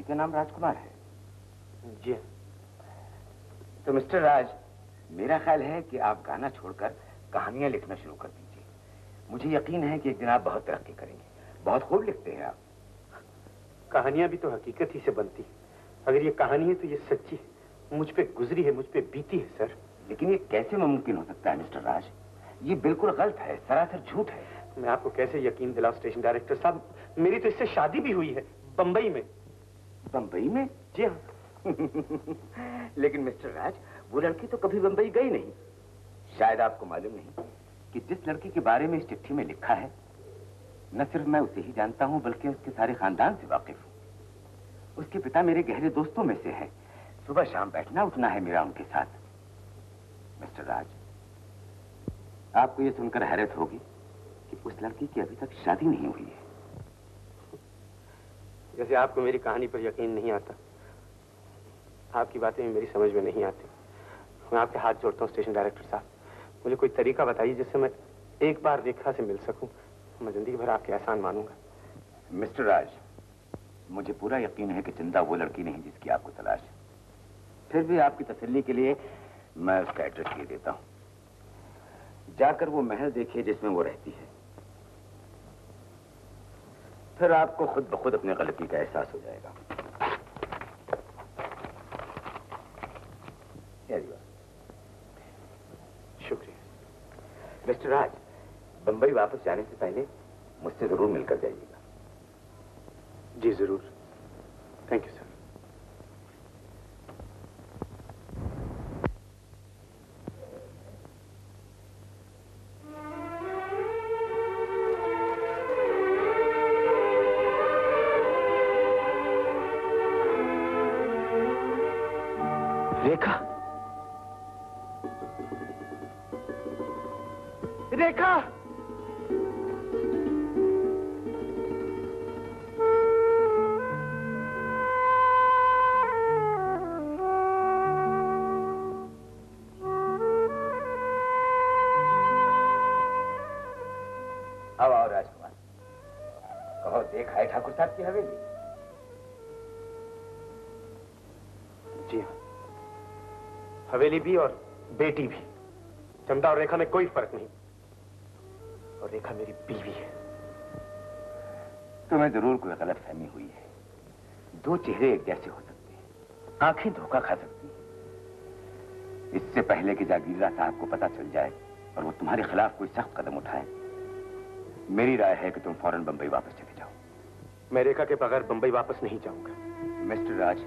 का नाम राजकुमार है? जी। तो मिस्टर राज, मेरा ख्याल है कि आप गाना छोड़कर कहानियां लिखना शुरू कर दीजिए। मुझे यकीन है कि एक दिन आप बहुत तरक्की करेंगे। बहुत खूब लिखते हैं आप। कहानियां भी तो हकीकत ही से बनती है। अगर ये कहानी है तो ये सच्ची है, मुझ पे गुजरी है, मुझ पे बीती है सर। लेकिन ये कैसे मुमकिन हो सकता है मिस्टर राज? ये बिल्कुल गलत है, सरासर झूठ है। मैं आपको कैसे यकीन दिलाऊं स्टेशन डायरेक्टर साहब? मेरी तो इससे शादी भी हुई है, बंबई में। बंबई में? जी हाँ। लेकिन मिस्टर राज, वो लड़की तो कभी बंबई गई नहीं। शायद आपको मालूम नहीं कि जिस लड़की के बारे में इस चिट्ठी में लिखा है, न सिर्फ मैं उसे ही जानता हूं बल्कि उसके सारे खानदान से वाकिफ हूं। उसके पिता मेरे गहरे दोस्तों में से हैं। सुबह शाम बैठना उठना है मेरा उनके साथ। मिस्टर राज, आपको ये सुनकर हैरत होगी कि उस लड़की की अभी तक शादी नहीं हुई है। जैसे आपको मेरी कहानी पर यकीन नहीं आता, आपकी बातें मेरी समझ में नहीं आती। मैं आपके हाथ जोड़ता हूँ स्टेशन डायरेक्टर साहब, मुझे कोई तरीका बताइए जिससे मैं एक बार रेखा से मिल सकूं। मैं जिंदगी भर आपके एहसान मानूंगा। मिस्टर राज, मुझे पूरा यकीन है कि चंदा वो लड़की नहीं जिसकी आपको तलाश है। फिर भी आपकी तसल्ली के लिए मैं उसका एड्रेस दे देता हूं। जाकर वो महल देखिए जिसमें वो रहती है। फिर आपको खुद ब खुद अपनी गलती का एहसास हो जाएगा। शुक्रिया। मिस्टर राज, बंबई वापस जाने से पहले मुझसे जरूर मिलकर जाइएगा। जी जरूर। Thank you sir. Rekha, Rekha! अब आओ राजकुमार, कहो देखा है ठाकुर साहब की हवेली? जी हाँ, हवेली भी और बेटी भी। चंदा और रेखा में कोई फर्क नहीं, और रेखा मेरी बीवी है। तुम्हें जरूर कोई गलतफहमी हुई है। दो चेहरे एक जैसे हो सकते हैं, आंखें धोखा खा सकती हैं। इससे पहले कि जागीरदार साहब को पता चल जाए और वो तुम्हारे खिलाफ कोई सख्त कदम उठाए, मेरी राय है कि तुम फौरन बंबई वापस चले जाओ। मैं रेखा के बगैर बंबई वापस नहीं जाऊंगा। मिस्टर राज,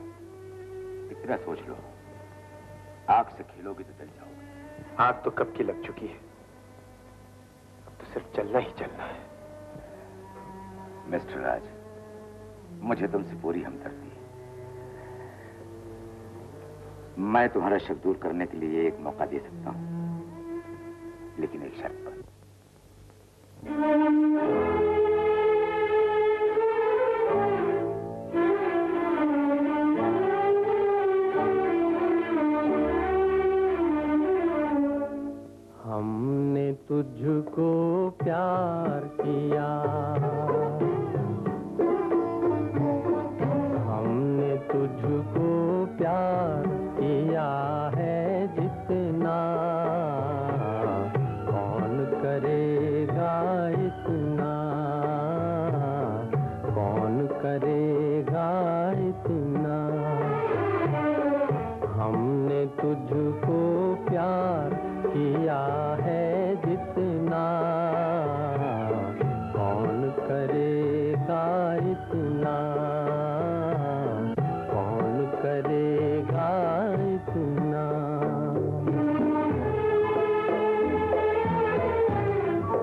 इतना सोच लो, आग से खेलोगे तो जल जाओगे। आग तो कब की लग चुकी है, अब तो सिर्फ चलना ही चलना है। मिस्टर राज, मुझे तुमसे पूरी हमदर्दी है। मैं तुम्हारा शक दूर करने के लिए एक मौका दे सकता हूं, लेकिन एक शर्त पर। हमने तुझको प्यार किया,